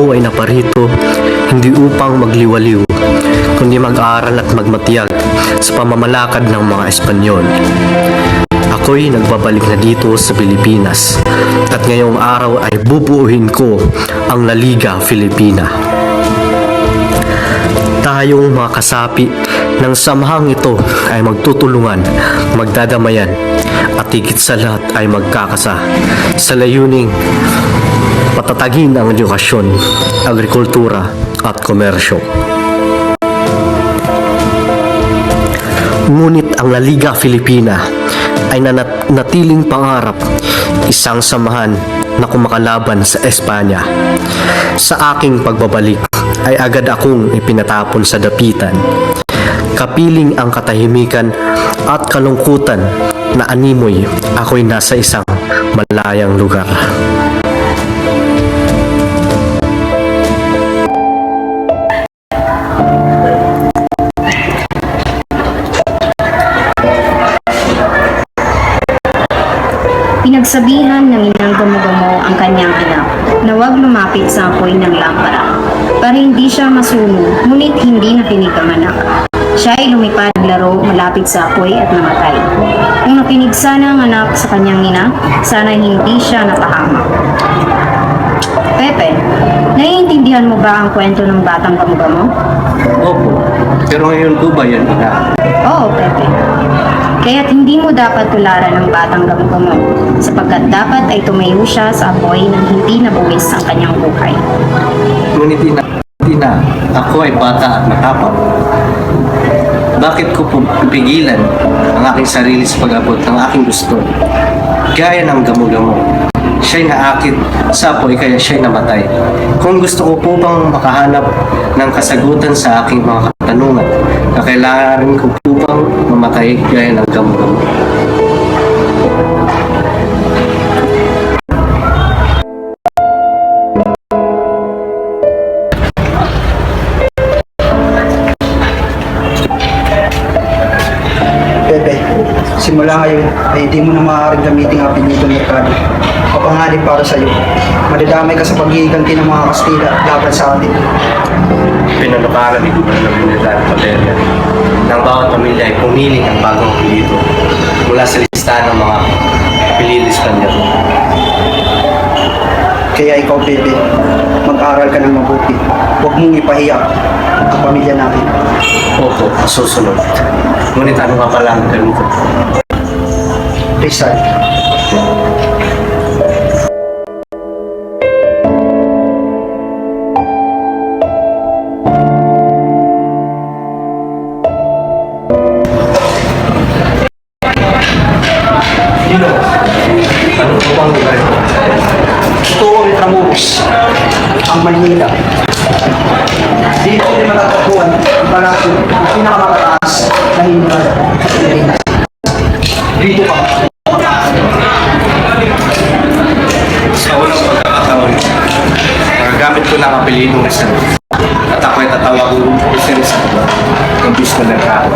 ay naparito hindi upang magliwaliw, kundi mag-aral at magmatiyag sa pamamalakad ng mga Espanyol. Ako'y nagbabalik na dito sa Pilipinas at ngayong araw ay bubuuhin ko ang La Liga Filipina. Tayong mga kasapi ng samahang ito ay magtutulungan, magdadamayan at higit sa lahat ay magkakasa sa layuning patatagin ang edukasyon, agrikultura at komersyo. Ngunit ang La Liga Filipina ay natiling pangarap, isang samahan na kumakalaban sa Espanya. Sa aking pagbabalik ay agad akong ipinatapon sa dapitan. Kapiling ang katahimikan at kalungkutan na animoy, ako'y nasa isang malayang lugar. Pinagsabihan ng inang gamo-gamo ang kanyang anak na huwag lumapit sa apoy ng lampara para hindi siya masunog, ngunit hindi nakinig ang anak. Siya ay lumipad laro malapit sa apoy at namatay. Kung nakinig sana ang anak sa kanyang ina, sana hindi siya napahamak. Pepe, naiintindihan mo ba ang kwento ng batang gamo-gamo? Opo, pero ngayon po ba yan ina? Oo, Pepe. Kaya't hindi mo dapat tularan ng batang gamo-gamo, sapagkat dapat ay tumayo siya sa apoy nang hindi nabuwis ang kanyang buhay. Ngunit ina, ako ay bata at matapang. Bakit ko po pipigilan ang aking sarili sa pag-abot ng aking gusto? Gaya ng gamo-gamo, siya'y naakit sa apoy kaya siya'y namatay. Kung gusto ko po bang makahanap ng kasagutan sa aking mga katanungan, kakailangan ko po bang mamatay gaya ng gamo-gamo? Pepe, simula ngayon ay hindi mo na maaaring gamitin ang apelyido ng Mercado. Kapanganib para sa iyo. Madadamay ka sa paghihiganti ng mga Kastila laban sa atin. Pinunukaran ni Gobernador Militar Paterna ng bawat pamilya ay pumili ng bagong apelyido mula sa listahan ng mga apelyido Espanyol. Kaya ikaw, Pepe, mag-aral ka ng mabuti. Huwag mong ipahiya ang pamilya natin. Opo, susunod. Ngunit ano nga pala ang ganun ko? Rizal. Ano po bang lugar ito? Ito ulit Ramuros, ang Maynila. Dito din matatagpuan ang palasyo ng pinakamataas na himnal sa Pilipinas. Dito pa. Sa unang pagkakataon, magagamit ko ng apelyido Rizal. At ako'y tatawag ko si Rizal ng Bispo Mercado.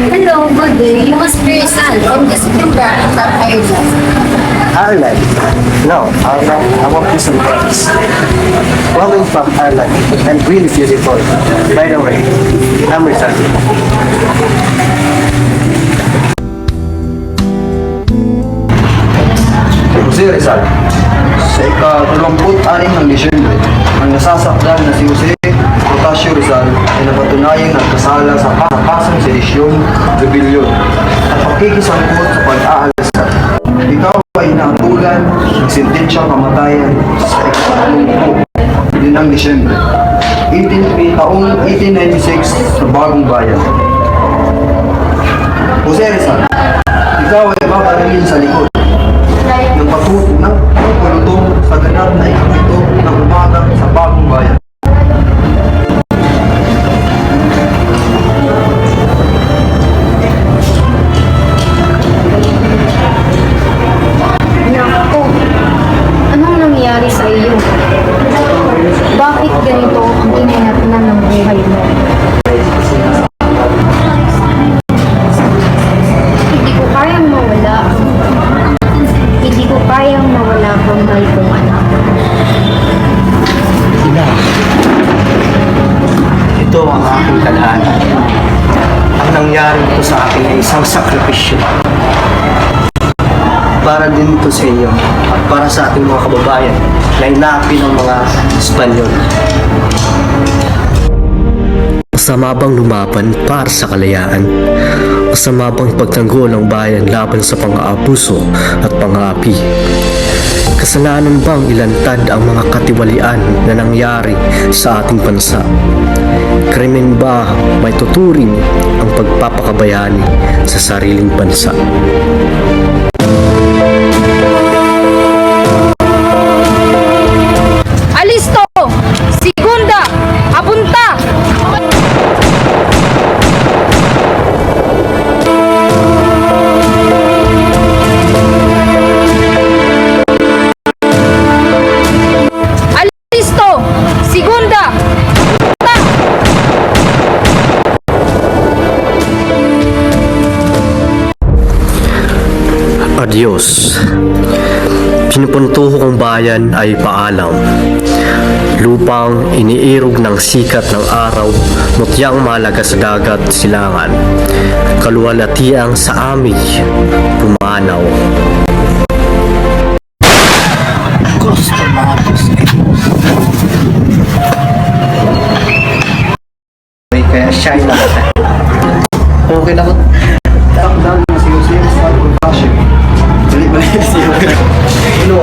Hello, good day. You must be Rizal from this program from Ireland. Ireland? No, I want peace and peace. Welcome from Ireland and really beautiful. By the way, I'm Rizal. Jose Rizal. Sa ika-26 ng Disyembre, ang nasasakdal na si Jose Ocasio Rizal ay napatunayang nagkasala sa kasang sedisyon, rebellion at pagkikisangkot sa pag-aalasal. Ikaw ay naambulan ng sentensyang kamatayan sa ika-26 din ng Disyembre, taong 1896 sa Bagong Bayan. Jose Rizal, ikaw ay maparilin sa likod ng pagpulutong sa ganap na ito ng umaga sa Bagong Bayan. Naku, anong nangyari sa iyo? nangyari ito sa akin ay isang sakripisyo. Para din ito sa inyo at para sa ating mga kababayan na inapi ng mga Espanyol. Masama bang lumaban para sa kalayaan? Masama bang pagtanggol ang bayan laban sa pang-aabuso at pang-aapi? Kasalanan bang ilantad ang mga katiwalian na nangyari sa ating bansa? Krimen ba may tuturing ang pagpapakabayani sa sariling bansa? Alisto! Segunda! Apunta! Alisto! Segunda! Adios. Pinupuntuho kong bayan ay paalam. Lupang iniirog ng sikat ng araw, mutyang malaga sa dagat silangan. Kaluwalhatiang sa amig, pumanaw. Gusto mga kaya siya ay nakata. Okay na ko. Takdal na si Jose Rizal Ocasio. Balik-balik siya. Ano?